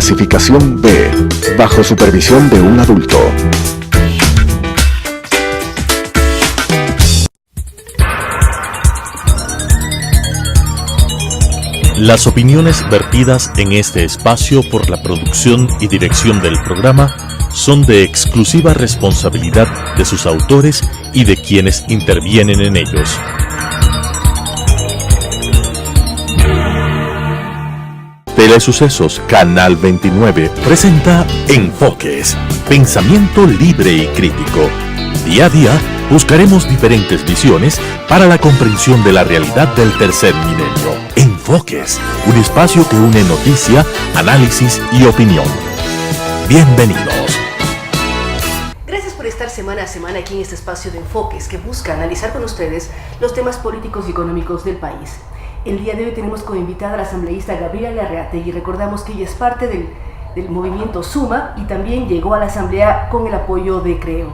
Clasificación B, bajo supervisión de un adulto. Las opiniones vertidas en este espacio por la producción y dirección del programa son de exclusiva responsabilidad de sus autores y de quienes intervienen en ellos. Telesucesos Canal 29 presenta Enfoques, pensamiento libre y crítico. Día a día buscaremos diferentes visiones para la comprensión de la realidad del tercer milenio. Enfoques, un espacio que une noticia, análisis y opinión. Bienvenidos. Gracias por estar semana a semana aquí en este espacio de Enfoques que busca analizar con ustedes los temas políticos y económicos del país. El día de hoy tenemos como invitada a la asambleísta Gabriela Larreategui. Recordamos que ella es parte del movimiento Suma y también llegó a la asamblea con el apoyo de Creo.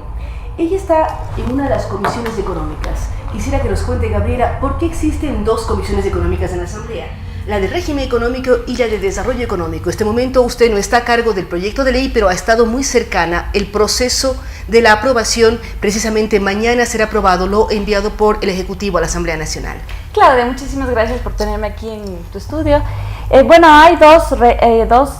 Ella está en una de las comisiones económicas. Quisiera que nos cuente, Gabriela, ¿por qué existen dos comisiones económicas en la asamblea? La de régimen económico y la de desarrollo económico. En este momento usted no está a cargo del proyecto de ley, pero ha estado muy cercana el proceso de la aprobación. Precisamente mañana será aprobado lo enviado por el Ejecutivo a la Asamblea Nacional. Claudia, muchísimas gracias por tenerme aquí en tu estudio. Hay dos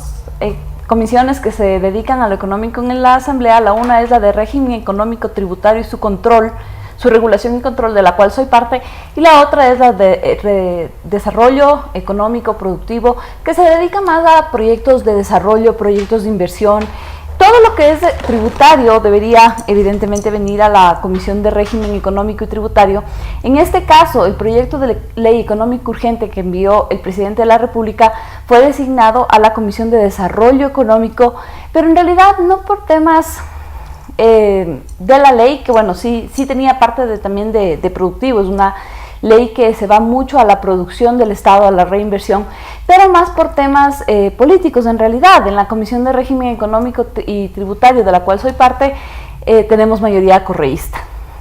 comisiones que se dedican a lo económico en la Asamblea. La una es la de régimen económico tributario y su control, su regulación y control, de la cual soy parte, y la otra es la de desarrollo económico productivo, que se dedica más a proyectos de desarrollo, proyectos de inversión. Todo lo que es tributario debería evidentemente venir a la Comisión de Régimen Económico y Tributario. En este caso, el proyecto de ley económico urgente que envió el presidente de la República fue designado a la Comisión de Desarrollo Económico, pero en realidad no por temas de la ley, que bueno, sí tenía parte también de productivo. Es una ley que se va mucho a la producción del Estado, a la reinversión, pero más por temas políticos en realidad. En la Comisión de Régimen Económico y Tributario, de la cual soy parte, tenemos mayoría correísta.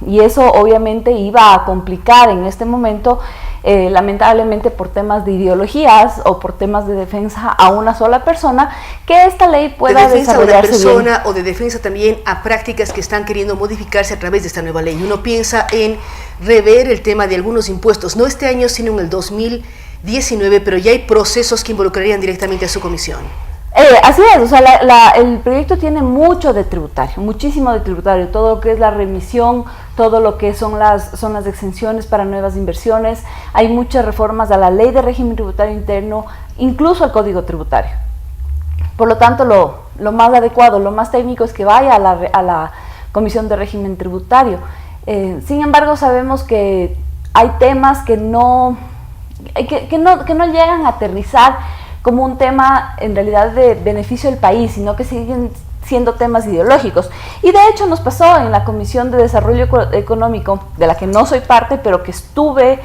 Y eso obviamente iba a complicar en este momento, lamentablemente por temas de ideologías o por temas de defensa a una sola persona, que esta ley pueda desarrollarse bien. De defensa a una persona o de defensa también a prácticas que están queriendo modificarse a través de esta nueva ley. Uno piensa en rever el tema de algunos impuestos, no este año sino en el 2019, pero ya hay procesos que involucrarían directamente a su comisión. Así es, o sea, el proyecto tiene mucho de tributario, muchísimo de tributario, todo lo que es la remisión, todo lo que son las exenciones para nuevas inversiones. Hay muchas reformas a la ley de régimen tributario interno, incluso al código tributario. Por lo tanto, lo más adecuado, lo más técnico es que vaya a la Comisión de Régimen Tributario. Sin embargo, sabemos que hay temas que no llegan a aterrizar como un tema en realidad de beneficio del país, sino que siguen siendo temas ideológicos. Y de hecho nos pasó en la Comisión de Desarrollo Económico, de la que no soy parte, pero que estuve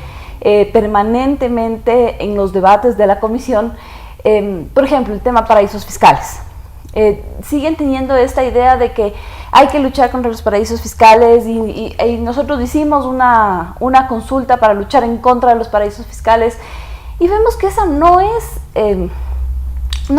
permanentemente en los debates de la comisión. Por ejemplo, el tema paraísos fiscales. Siguen teniendo esta idea de que hay que luchar contra los paraísos fiscales y nosotros hicimos una consulta para luchar en contra de los paraísos fiscales. Y vemos que esa no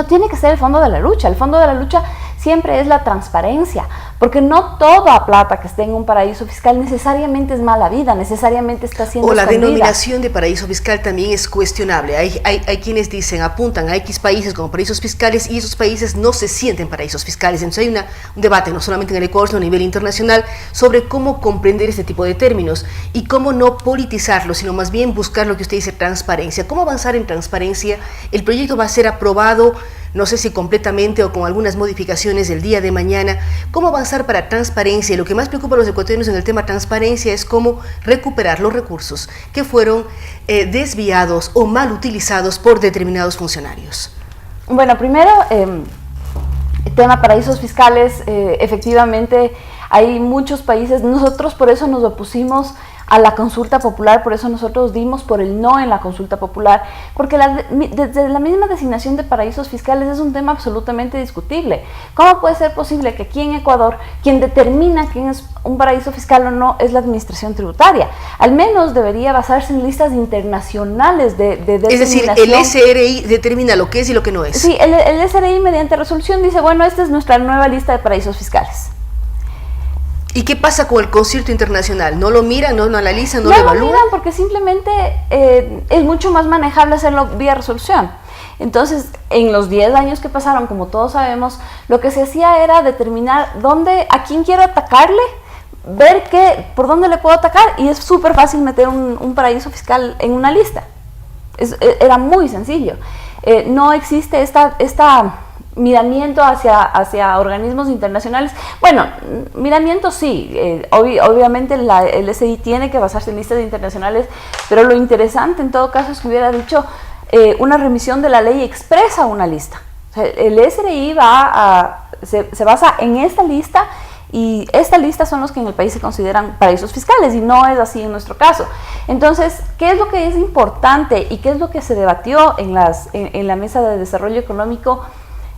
tiene que ser el fondo de la lucha. El fondo de la lucha siempre es la transparencia, porque no toda plata que esté en un paraíso fiscal necesariamente es mala vida, necesariamente está siendo escondida. O la denominación de paraíso fiscal también es cuestionable. Hay quienes apuntan a X países como paraísos fiscales y esos países no se sienten paraísos fiscales. Entonces hay un debate, no solamente en el Ecuador, sino a nivel internacional, sobre cómo comprender este tipo de términos y cómo no politizarlo, sino más bien buscar lo que usted dice, transparencia. ¿Cómo avanzar en transparencia? El proyecto va a ser aprobado, no sé si completamente o con algunas modificaciones el día de mañana. ¿Cómo avanzar para transparencia? Y lo que más preocupa a los ecuatorianos en el tema transparencia es cómo recuperar los recursos que fueron desviados o mal utilizados por determinados funcionarios. Bueno, primero, el tema paraísos fiscales, efectivamente hay muchos países, nosotros por eso nos opusimos a la consulta popular, por eso nosotros dimos por el no en la consulta popular, porque desde la misma designación de paraísos fiscales es un tema absolutamente discutible. ¿Cómo puede ser posible que aquí en Ecuador quien determina quién es un paraíso fiscal o no es la administración tributaria? Al menos debería basarse en listas internacionales de Es decir, el SRI determina lo que es y lo que no es. Sí, el SRI mediante resolución dice, bueno, esta es nuestra nueva lista de paraísos fiscales. ¿Y qué pasa con el concierto internacional? ¿No lo miran, no lo analizan, no lo evalúan? No lo miran porque simplemente es mucho más manejable hacerlo vía resolución. Entonces, en los 10 años que pasaron, como todos sabemos, lo que se hacía era determinar a quién quiero atacarle, ver por dónde le puedo atacar, y es súper fácil meter un paraíso fiscal en una lista. Era muy sencillo. No existe esta miramiento hacia organismos internacionales. Bueno, miramiento sí, obviamente el SI tiene que basarse en listas internacionales, pero lo interesante en todo caso es que hubiera dicho una remisión de la ley expresa una lista. O sea, el SRI se basa en esta lista, y esta lista son los que en el país se consideran paraísos fiscales, y no es así en nuestro caso. Entonces, ¿qué es lo que es importante y qué es lo que se debatió en la mesa de desarrollo económico?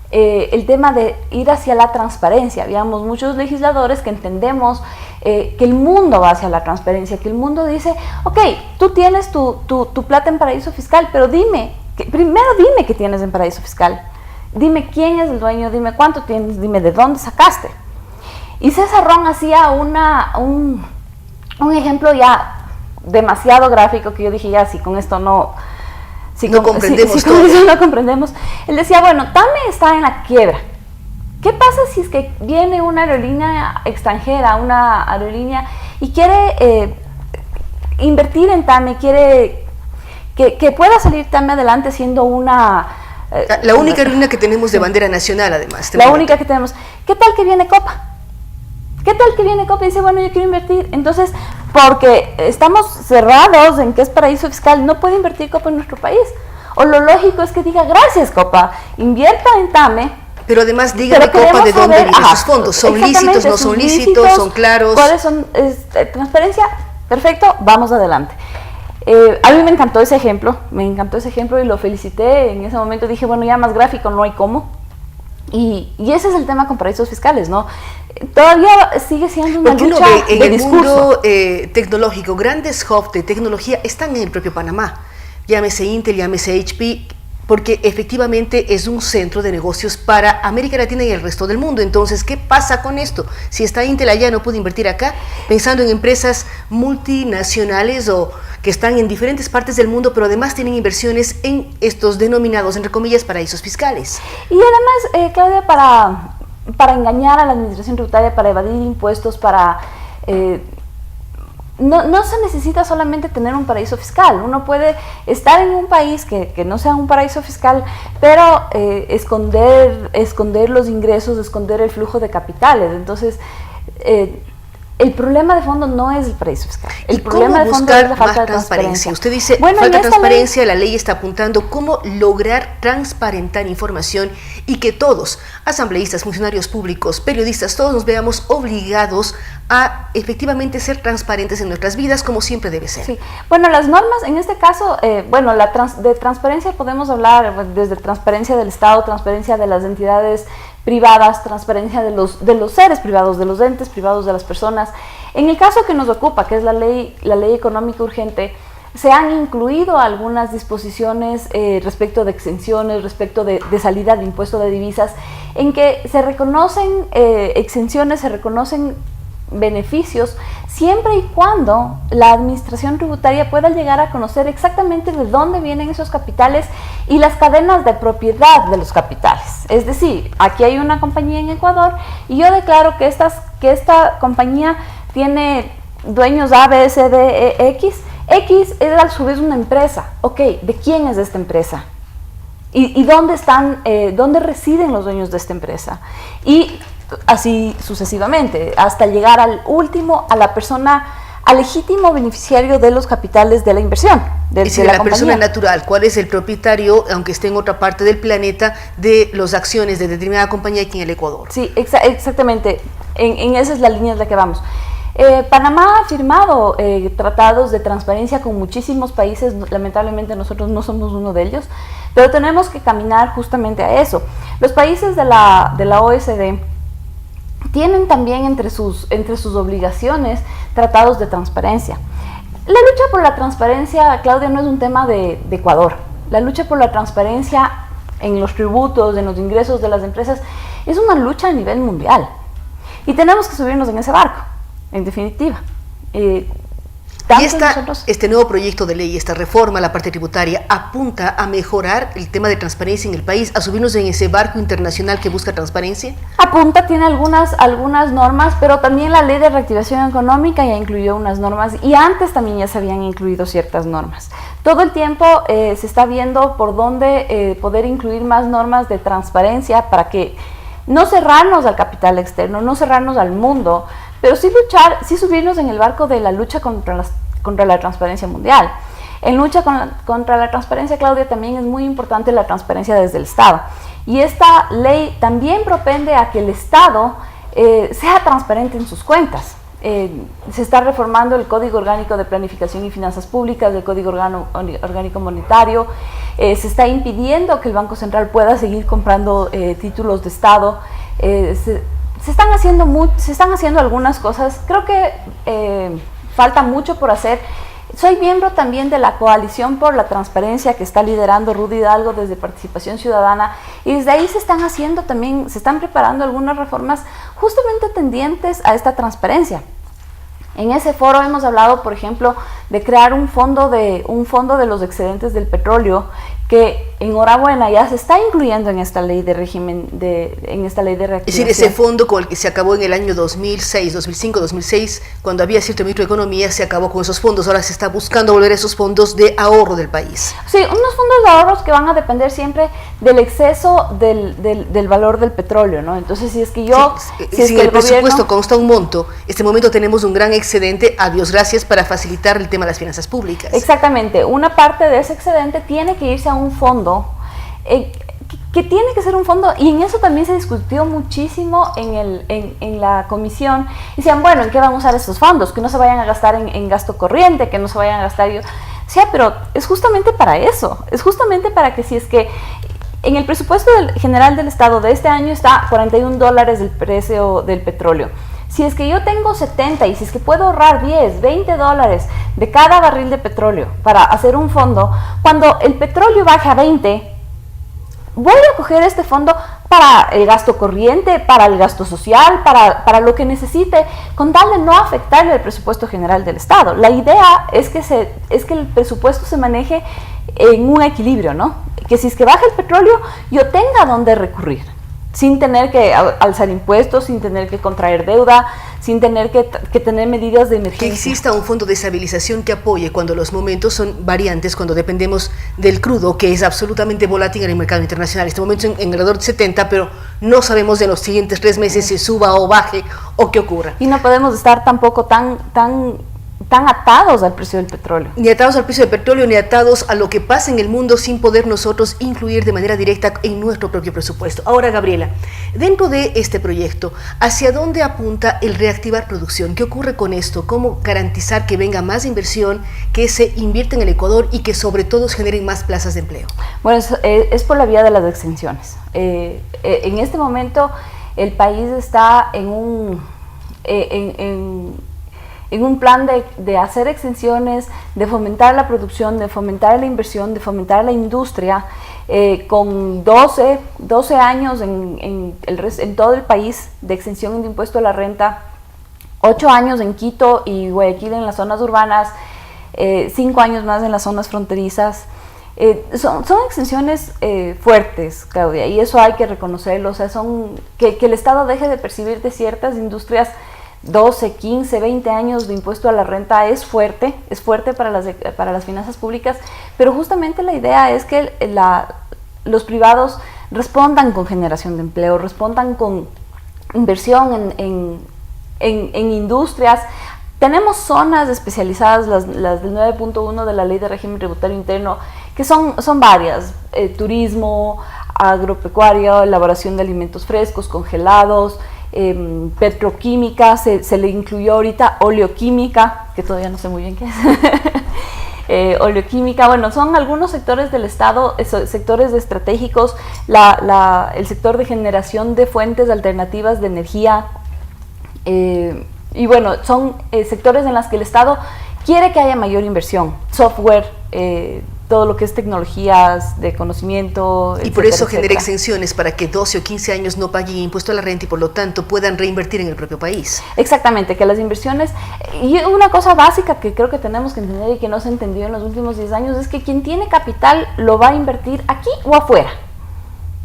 El tema de ir hacia la transparencia. Habíamos muchos legisladores que entendemos que el mundo va hacia la transparencia, que el mundo dice, ok, tú tienes tu plata en paraíso fiscal, pero primero dime qué tienes en paraíso fiscal, dime quién es el dueño, dime cuánto tienes, dime de dónde sacaste. Y César Ron hacía un ejemplo ya demasiado gráfico, que yo dije, ya, si con esto no comprendemos todo. Con eso no comprendemos. Él decía, bueno, TAME está en la quiebra. ¿Qué pasa si es que viene una aerolínea extranjera, una aerolínea, y quiere invertir en TAME, quiere que pueda salir TAME adelante siendo una... la única aerolínea que tenemos de bandera nacional, además. La única que tenemos. ¿Qué tal que viene Copa? ¿Qué tal que viene Copa y dice, bueno, yo quiero invertir? Entonces, porque estamos cerrados en que es paraíso fiscal, no puede invertir Copa en nuestro país. O lo lógico es que diga, gracias Copa, invierta en TAME. Pero además dígame, Copa, de dónde vienen sus fondos. ¿Son lícitos, no son lícitos, son claros? ¿Cuáles son? Transparencia, perfecto, vamos adelante. A mí me encantó ese ejemplo y lo felicité en ese momento. Dije, bueno, ya más gráfico no hay cómo. Y ese es el tema con paraísos fiscales, ¿no? Todavía sigue siendo una lucha en de el discurso. mundo tecnológico, grandes hubs de tecnología están en el propio Panamá. Llámese Intel, llámese HP, porque efectivamente es un centro de negocios para América Latina y el resto del mundo. Entonces, ¿qué pasa con esto? Si está Intel allá, no puede invertir acá, pensando en empresas multinacionales o que están en diferentes partes del mundo, pero además tienen inversiones en estos denominados, entre comillas, paraísos fiscales. Y además, Claudia, para engañar a la administración tributaria, para evadir impuestos, no se necesita solamente tener un paraíso fiscal. Uno puede estar en un país que no sea un paraíso fiscal, pero esconder los ingresos, esconder el flujo de capitales. Entonces, el problema de fondo no es el paraíso fiscal. El problema de fondo es la falta de transparencia. Usted dice, falta de transparencia, la ley está apuntando cómo lograr transparentar información y que todos, asambleístas, funcionarios públicos, periodistas, todos nos veamos obligados a efectivamente ser transparentes en nuestras vidas, como siempre debe ser. Sí. Bueno, las normas, en este caso, de transparencia podemos hablar desde transparencia del Estado, transparencia de las entidades privadas, transparencia de los seres privados, de los entes privados, de las personas. En el caso que nos ocupa, que es la ley económica urgente, se han incluido algunas disposiciones respecto de exenciones, respecto de salida de impuesto de divisas, en que se reconocen exenciones, se reconocen beneficios, siempre y cuando la administración tributaria pueda llegar a conocer exactamente de dónde vienen esos capitales y las cadenas de propiedad de los capitales. Es decir, aquí hay una compañía en Ecuador y yo declaro que esta compañía tiene dueños A, B, C, D, E, X. X es a su vez una empresa. Ok, ¿de quién es esta empresa? ¿Y dónde residen los dueños de esta empresa? Y así sucesivamente, hasta llegar al legítimo beneficiario de los capitales de la inversión. Es decir, la persona natural, ¿cuál es el propietario, aunque esté en otra parte del planeta, de las acciones de determinada compañía aquí en el Ecuador? Sí, exactamente, en esa es la línea en la que vamos. Panamá ha firmado tratados de transparencia con muchísimos países, lamentablemente nosotros no somos uno de ellos, pero tenemos que caminar justamente a eso. Los países de la OECD tienen también entre sus obligaciones tratados de transparencia. La lucha por la transparencia, Claudia, no es un tema de Ecuador. La lucha por la transparencia en los tributos, en los ingresos de las empresas, es una lucha a nivel mundial. Y tenemos que subirnos en ese barco, en definitiva. Y este nuevo proyecto de ley, esta reforma a la parte tributaria, apunta a mejorar el tema de transparencia en el país, a subirnos en ese barco internacional que busca transparencia. Apunta, tiene algunas normas, pero también la ley de reactivación económica ya incluyó unas normas y antes también ya se habían incluido ciertas normas. Todo el tiempo se está viendo por dónde poder incluir más normas de transparencia para que no cerrarnos al capital externo, no cerrarnos al mundo, pero sí subirnos en el barco de la lucha contra la transparencia mundial. En lucha contra la transparencia, Claudia, también es muy importante la transparencia desde el Estado. Y esta ley también propende a que el Estado sea transparente en sus cuentas. Se está reformando el Código Orgánico de Planificación y Finanzas Públicas, el Código Orgánico Monetario. Se está impidiendo que el Banco Central pueda seguir comprando títulos de Estado. Se están haciendo algunas cosas. Creo que falta mucho por hacer. Soy miembro también de la Coalición por la Transparencia que está liderando Rudy Hidalgo desde Participación Ciudadana, y desde ahí se están preparando algunas reformas justamente tendientes a esta transparencia. En ese foro hemos hablado, por ejemplo, de crear un fondo de los excedentes del petróleo, que enhorabuena ya se está incluyendo en esta ley de régimen, en esta ley de reactivación. Es decir, ese fondo con el que se acabó en el año 2006, 2005, 2006, cuando había cierto ministro de Economía, se acabó con esos fondos. Ahora se está buscando volver a esos fondos de ahorro del país. Sí, unos fondos de ahorros que van a depender siempre del exceso del valor del petróleo, ¿no? Entonces, si es que si el presupuesto consta un monto, este momento tenemos un gran excedente, a Dios gracias, para facilitar el tema de las finanzas públicas. Exactamente, una parte de ese excedente tiene que irse a un fondo que tiene que ser un fondo, y en eso también se discutió muchísimo en la comisión. Decían, bueno, ¿en qué van a usar estos fondos? Que no se vayan a gastar en gasto corriente, que no se vayan a gastar. Sí, pero es justamente para eso, es justamente para que, si es que en el presupuesto general del Estado de este año está $41 el precio del petróleo. Si es que yo tengo 70 y si es que puedo ahorrar 10, 20 dólares de cada barril de petróleo para hacer un fondo, cuando el petróleo baje a 20, voy a coger este fondo para el gasto corriente, para el gasto social, para lo que necesite, con tal de no afectarle al presupuesto general del Estado. La idea es que el presupuesto se maneje en un equilibrio, ¿no? Que si es que baja el petróleo, yo tenga dónde recurrir, sin tener que alzar impuestos, sin tener que contraer deuda, sin tener que tener medidas de emergencia. Que exista un fondo de estabilización que apoye cuando los momentos son variantes, cuando dependemos del crudo, que es absolutamente volátil en el mercado internacional. Este momento en alrededor de 70, pero no sabemos de los siguientes 3 meses si suba o baje o qué ocurra. Y no podemos estar tampoco tan atados al precio del petróleo. Ni atados al precio del petróleo, ni atados a lo que pasa en el mundo, sin poder nosotros influir de manera directa en nuestro propio presupuesto. Ahora, Gabriela, dentro de este proyecto, ¿hacia dónde apunta el reactivar producción? ¿Qué ocurre con esto? ¿Cómo garantizar que venga más inversión, que se invierta en el Ecuador y que sobre todo se generen más plazas de empleo? Bueno, es por la vía de las exenciones. En este momento el país está en un plan de hacer exenciones, de fomentar la producción, de fomentar la inversión, de fomentar la industria, con 12 años en todo el país de exención de impuesto a la renta, 8 años en Quito y Guayaquil en las zonas urbanas, 5 años más en las zonas fronterizas. Son exenciones fuertes, Claudia, y eso hay que reconocerlo. O sea, que el Estado deje de percibir de ciertas industrias 12, 15, 20 años de impuesto a la renta es fuerte para las finanzas públicas, pero justamente la idea es que los privados respondan con generación de empleo, respondan con inversión en industrias. Tenemos zonas especializadas, las del 9.1 de la Ley de Régimen Tributario Interno, que son varias: turismo, agropecuario, elaboración de alimentos frescos, congelados, petroquímica, se le incluyó ahorita oleoquímica, que todavía no sé muy bien qué es. Oleoquímica, bueno, son algunos sectores del Estado, sectores estratégicos, el sector de generación de fuentes alternativas de energía, y bueno, son sectores en los que el Estado quiere que haya mayor inversión, software, todo lo que es tecnologías de conocimiento, y por eso genera exenciones para que 12 o 15 años no paguen impuesto a la renta y por lo tanto puedan reinvertir en el propio país. Exactamente, que las inversiones, y una cosa básica que creo que tenemos que entender y que no se entendió en los últimos 10 años es que quien tiene capital lo va a invertir aquí o afuera.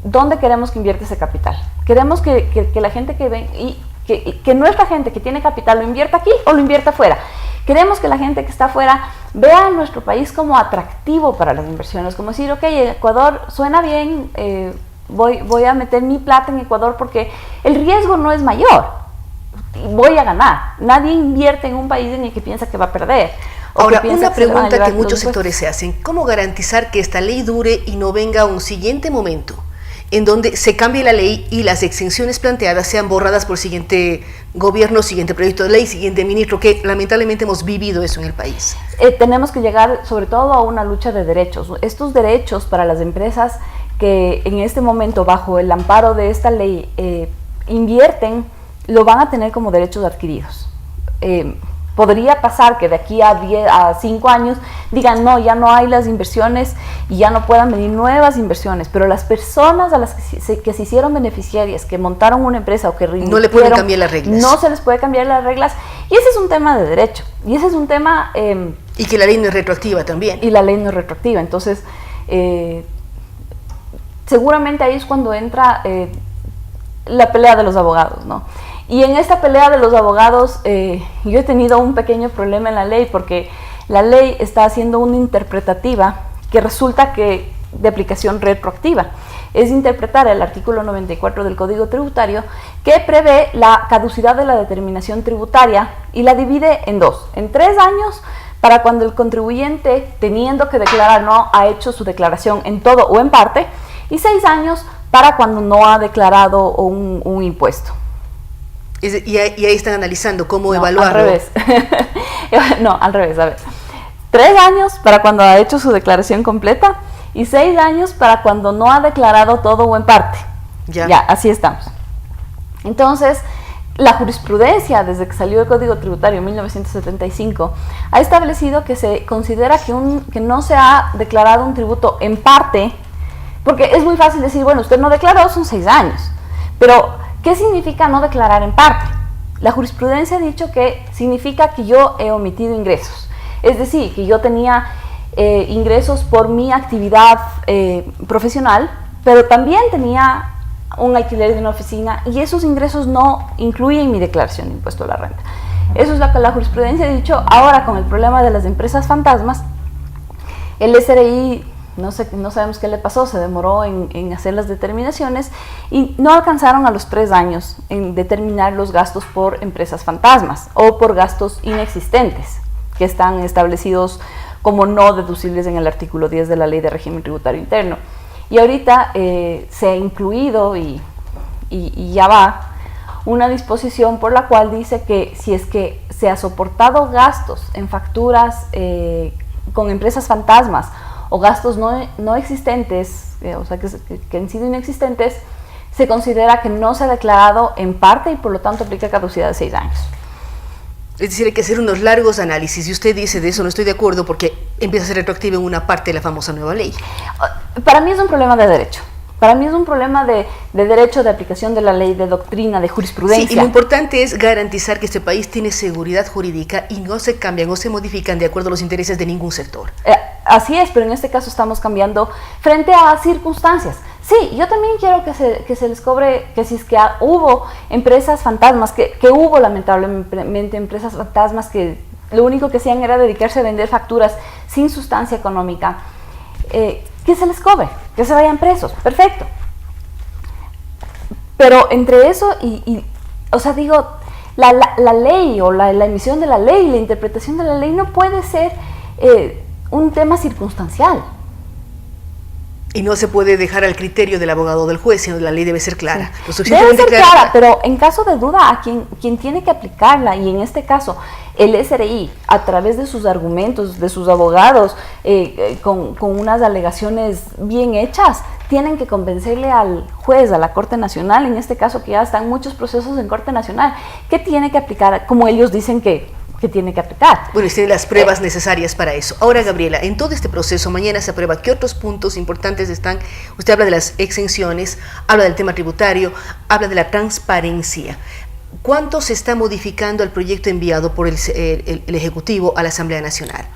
¿Dónde queremos que invierta ese capital? Queremos que la gente que ven y que nuestra gente que tiene capital lo invierta aquí o lo invierta afuera. Queremos que la gente que está afuera vea a nuestro país como atractivo para las inversiones, como decir, ok, Ecuador suena bien, voy a meter mi plata en Ecuador porque el riesgo no es mayor, voy a ganar. Nadie invierte en un país en el que piensa que va a perder. Ahora, una pregunta que muchos sectores se hacen, ¿cómo garantizar que esta ley dure y no venga un siguiente momento en donde se cambie la ley y las exenciones planteadas sean borradas por siguiente gobierno, siguiente proyecto de ley, siguiente ministro, que lamentablemente hemos vivido eso en el país? Tenemos que llegar sobre todo a una lucha de derechos. Estos derechos para las empresas que en este momento bajo el amparo de esta ley invierten, lo van a tener como derechos adquiridos. Podría pasar que de aquí a 5 años digan, no, ya no hay las inversiones y ya no puedan venir nuevas inversiones, pero las personas a las que se hicieron beneficiarias, que montaron una empresa o que no le pueden cambiar las reglas. No se les puede cambiar las reglas, y ese es un tema de derecho, y ese es un tema... y que la ley no es retroactiva también. Y la ley no es retroactiva, entonces seguramente ahí es cuando entra la pelea de los abogados, ¿no? Y en esta pelea de los abogados yo he tenido un pequeño problema en la ley porque la ley está haciendo una interpretativa que resulta que de aplicación retroactiva. Es interpretar el artículo 94 del Código Tributario que prevé la caducidad de la determinación tributaria y la divide en dos, en 3 años para cuando el contribuyente teniendo que declarar no ha hecho su declaración en todo o en parte y 6 años para cuando no ha declarado un impuesto. Y ahí están analizando cómo evaluarlo. Al revés. No, al revés, a ver. 3 años para cuando ha hecho su declaración completa y 6 años para cuando no ha declarado todo o en parte. Ya, así estamos. Entonces, la jurisprudencia, desde que salió el Código Tributario en 1975, ha establecido que se considera que no se ha declarado un tributo en parte, porque es muy fácil decir, bueno, usted no declaró, son 6 años, pero ¿qué significa no declarar en parte? La jurisprudencia ha dicho que significa que yo he omitido ingresos. Es decir, que yo tenía ingresos por mi actividad profesional, pero también tenía un alquiler de una oficina y esos ingresos no incluyen mi declaración de impuesto a la renta. Eso es lo que la jurisprudencia ha dicho. Ahora, con el problema de las empresas fantasmas, el SRI... No sabemos qué le pasó, se demoró en hacer las determinaciones y no alcanzaron a los 3 años en determinar los gastos por empresas fantasmas o por gastos inexistentes que están establecidos como no deducibles en el artículo 10 de la Ley de Régimen Tributario Interno. Y ahorita se ha incluido y ya va una disposición por la cual dice que si es que se ha soportado gastos en facturas con empresas fantasmas o gastos no existentes, o sea, que han sido inexistentes, se considera que no se ha declarado en parte y por lo tanto aplica caducidad de 6 años. Es decir, hay que hacer unos largos análisis y usted dice de eso no estoy de acuerdo porque empieza a ser retroactiva en una parte de la famosa nueva ley. Para mí es un problema de derecho. Para mí es un problema de derecho, de aplicación de la ley, de doctrina, de jurisprudencia. Sí, y lo importante es garantizar que este país tiene seguridad jurídica y no se cambian o se modifican de acuerdo a los intereses de ningún sector. Así es, pero en este caso estamos cambiando frente a circunstancias. Sí, yo también quiero que se les cobre, que si es que hubo empresas fantasmas, que hubo lamentablemente empresas fantasmas que lo único que hacían era dedicarse a vender facturas sin sustancia económica, que se les cobre, que se vayan presos, perfecto. Pero entre eso o sea, digo, la ley o la emisión de la ley, la interpretación de la ley no puede ser un tema circunstancial. Y no se puede dejar al criterio del abogado o del juez, sino la ley debe ser clara. Sí. Debe ser clara, pero en caso de duda, a quien tiene que aplicarla, y en este caso, el SRI, a través de sus argumentos, de sus abogados, con unas alegaciones bien hechas, tienen que convencerle al juez, a la Corte Nacional, en este caso que ya están muchos procesos en Corte Nacional, que tiene que aplicar, como ellos dicen que tiene que aplicar. Bueno, y tiene las pruebas necesarias para eso. Ahora, Gabriela, en todo este proceso, mañana se aprueba. ¿Qué otros puntos importantes están? Usted habla de las exenciones, habla del tema tributario, habla de la transparencia. ¿Cuánto se está modificando el proyecto enviado por el Ejecutivo a la Asamblea Nacional?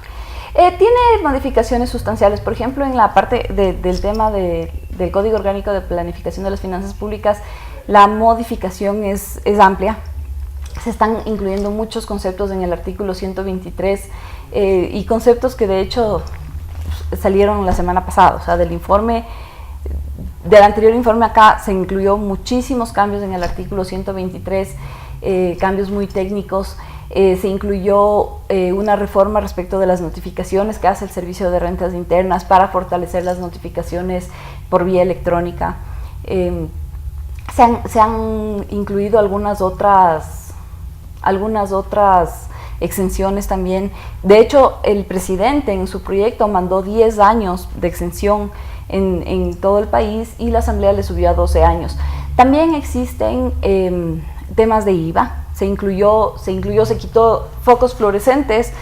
Tiene modificaciones sustanciales, por ejemplo, en la parte del tema del Código Orgánico de Planificación de las Finanzas Públicas, la modificación es amplia. Se están incluyendo muchos conceptos en el artículo 123 y conceptos que de hecho salieron la semana pasada, o sea, del anterior informe acá se incluyó muchísimos cambios en el artículo 123, cambios muy técnicos. Se incluyó una reforma respecto de las notificaciones que hace el Servicio de Rentas Internas para fortalecer las notificaciones por vía electrónica. Se han incluido algunas otras exenciones también. De hecho, el presidente en su proyecto mandó 10 años de exención en todo el país y la Asamblea le subió a 12 años. También existen temas de IVA. Se quitó focos fluorescentes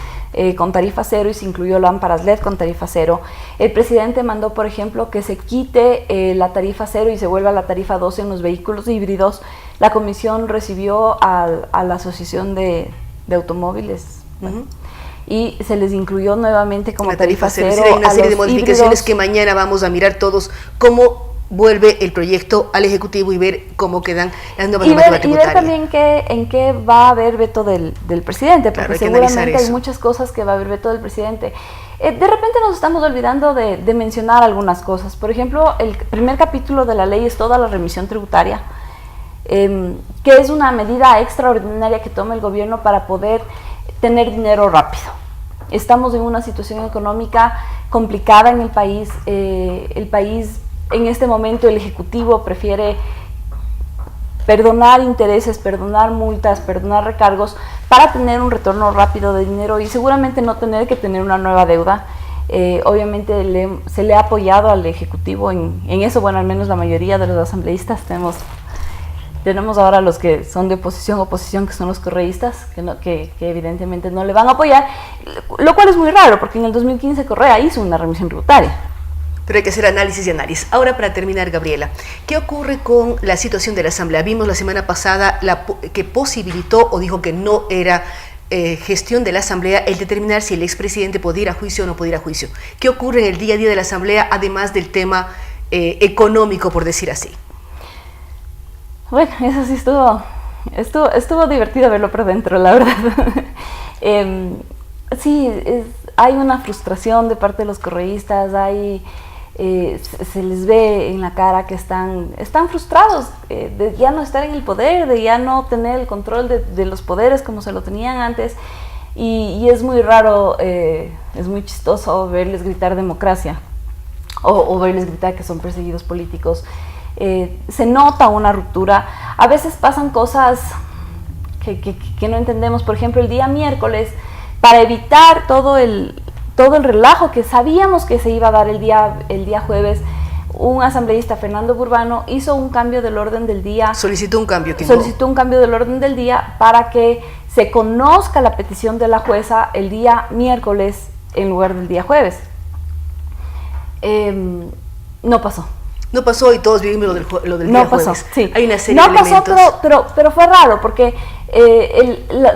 con tarifa cero y se incluyó lámparas LED con tarifa cero. El presidente mandó, por ejemplo, que se quite la tarifa cero y se vuelva a la tarifa 12 en los vehículos híbridos. La comisión recibió a la Asociación de Automóviles y se les incluyó nuevamente como la tarifa cero. cero. Hay una serie de modificaciones que mañana vamos a mirar todos cómo vuelve el proyecto al Ejecutivo y ver cómo quedan las nuevas normativas tributarias. Y ver también en qué va a haber veto del presidente, porque claro, seguramente hay muchas cosas que va a haber veto del presidente. De repente nos estamos olvidando de mencionar algunas cosas. Por ejemplo, el primer capítulo de la ley es toda la remisión tributaria, que es una medida extraordinaria que toma el gobierno para poder tener dinero rápido. Estamos en una situación económica complicada en el país. En este momento el Ejecutivo prefiere perdonar intereses, perdonar multas, perdonar recargos para tener un retorno rápido de dinero y seguramente no tener que tener una nueva deuda. Obviamente se le ha apoyado al Ejecutivo en eso. Bueno, al menos la mayoría de los asambleístas tenemos ahora los que son de oposición, que son los correístas, que evidentemente no le van a apoyar, lo cual es muy raro porque en el 2015 Correa hizo una remisión tributaria. Pero hay que hacer análisis y análisis. Ahora, para terminar, Gabriela, ¿qué ocurre con la situación de la Asamblea? Vimos la semana pasada que posibilitó o dijo que no era gestión de la Asamblea el determinar si el expresidente podía ir a juicio o no podía ir a juicio. ¿Qué ocurre en el día a día de la Asamblea, además del tema económico, por decir así? Bueno, eso sí estuvo divertido verlo por dentro, la verdad. Sí, hay una frustración de parte de los correístas, se les ve en la cara que están frustrados de ya no estar en el poder, de ya no tener el control de los poderes como se lo tenían antes, y es muy raro, es muy chistoso verles gritar democracia o verles gritar que son perseguidos políticos. Se nota una ruptura. A veces pasan cosas que no entendemos. Por ejemplo, el día miércoles, para evitar todo el relajo que sabíamos que se iba a dar el día jueves, un asambleísta, Fernando Burbano, hizo un cambio del orden del día. Solicitó un cambio del orden del día para que se conozca la petición de la jueza el día miércoles en lugar del día jueves. No pasó. No pasó y todos vivimos lo del día jueves. No pasó, sí. Hay una serie de elementos. No pasó, pero fue raro porque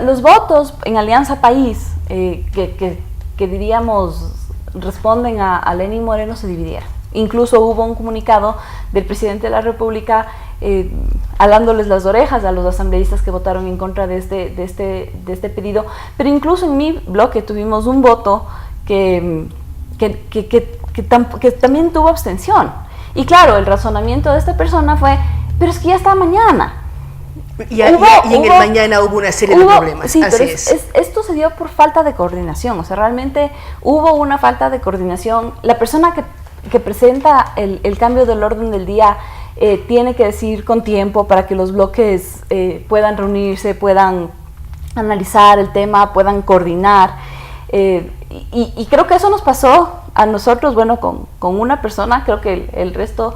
los votos en Alianza País, que diríamos responden a Lenín Moreno, se dividieron. Incluso hubo un comunicado del presidente de la República alándoles las orejas a los asambleístas que votaron en contra de este pedido. Pero incluso en mi bloque tuvimos un voto que también tuvo abstención. Y claro, el razonamiento de esta persona fue, pero es que ya está mañana. Y en el mañana hubo una serie de problemas. Sí, pero esto se dio por falta de coordinación. O sea, realmente hubo una falta de coordinación. La persona que presenta el cambio del orden del día tiene que decir con tiempo para que los bloques puedan reunirse, puedan analizar el tema, puedan coordinar. Y creo que eso nos pasó a nosotros, bueno, con una persona. Creo que el resto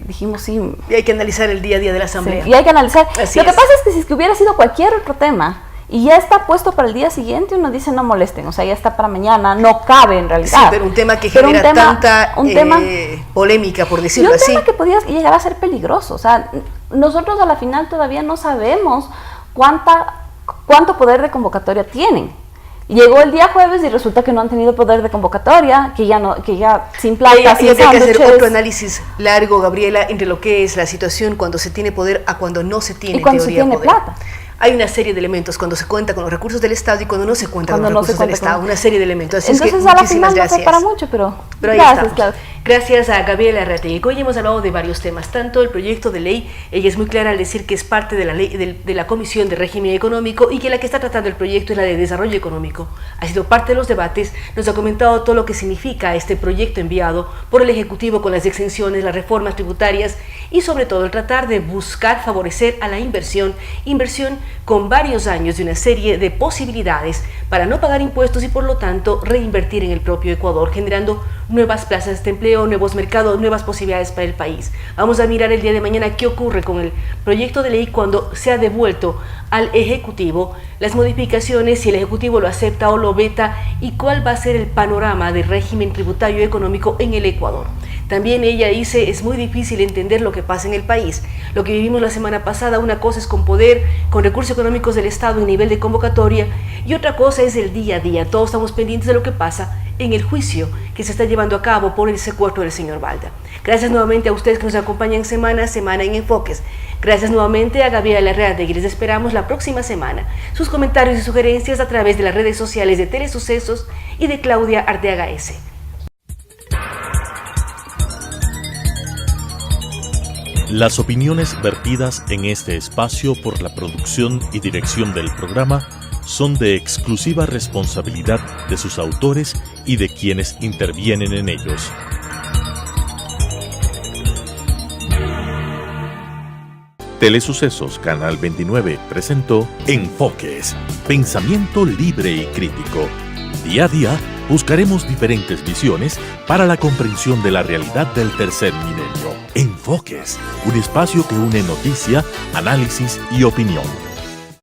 dijimos sí. Y hay que analizar el día a día de la Asamblea. Sí, y hay que analizar. Así Lo que es. pasa es que si es que hubiera sido cualquier otro tema y ya está puesto para el día siguiente, uno dice no molesten, o sea, ya está para mañana, no cabe en realidad. Sí, pero un tema que genera tanta polémica, por decirlo y un así. tema que podía llegar a ser peligroso. O sea, nosotros a la final todavía no sabemos cuánto poder de convocatoria tienen. Llegó el día jueves y resulta que no han tenido poder de convocatoria, que ya sin plata, sin hay que hacer sándwiches. otro análisis largo, Gabriela, entre lo que es la situación cuando se tiene poder a cuando no se tiene, y cuando teoría, se tiene poder. plata. Hay una serie de elementos cuando se cuenta con los recursos del Estado y cuando no se cuenta Cuando con no los se recursos del cuenta con- Estado, una serie de elementos. Así Entonces es que a la muchísimas final no gracias. fue para mucho, pero Pero ahí gracias, estamos. claro. Gracias a Gabriela Larrategui. Hoy hemos hablado de varios temas, tanto el proyecto de ley, ella es muy clara al decir que es parte de la ley de la Comisión de Régimen Económico y que la que está tratando el proyecto es la de Desarrollo Económico. Ha sido parte de los debates, nos ha comentado todo lo que significa este proyecto enviado por el Ejecutivo con las exenciones, las reformas tributarias y sobre todo el tratar de buscar favorecer a la inversión con varios años de una serie de posibilidades para no pagar impuestos y por lo tanto reinvertir en el propio Ecuador, generando nuevas plazas de empleo, nuevos mercados, nuevas posibilidades para el país. Vamos a mirar el día de mañana qué ocurre con el proyecto de ley cuando se ha devuelto al Ejecutivo, las modificaciones, si el Ejecutivo lo acepta o lo veta y cuál va a ser el panorama de régimen tributario y económico en el Ecuador. También ella dice, es muy difícil entender lo que pasa en el país. Lo que vivimos la semana pasada, una cosa es con poder, con recursos económicos del Estado en nivel de convocatoria y otra cosa es el día a día. Todos estamos pendientes de lo que pasa en el juicio que se está llevando a cabo por el secuestro del señor Balda. Gracias nuevamente a ustedes que nos acompañan semana a semana en Enfoques. Gracias nuevamente a Gabriela Larrategui. Les esperamos la próxima semana. Sus comentarios y sugerencias a través de las redes sociales de Telesucesos y de Claudia Arteaga S. Las opiniones vertidas en este espacio por la producción y dirección del programa son de exclusiva responsabilidad de sus autores y de quienes intervienen en ellos. Telesucesos Canal 29 presentó Enfoques, pensamiento libre y crítico. Día a día buscaremos diferentes visiones para la comprensión de la realidad del tercer milenio. Enfoques, un espacio que une noticia, análisis y opinión.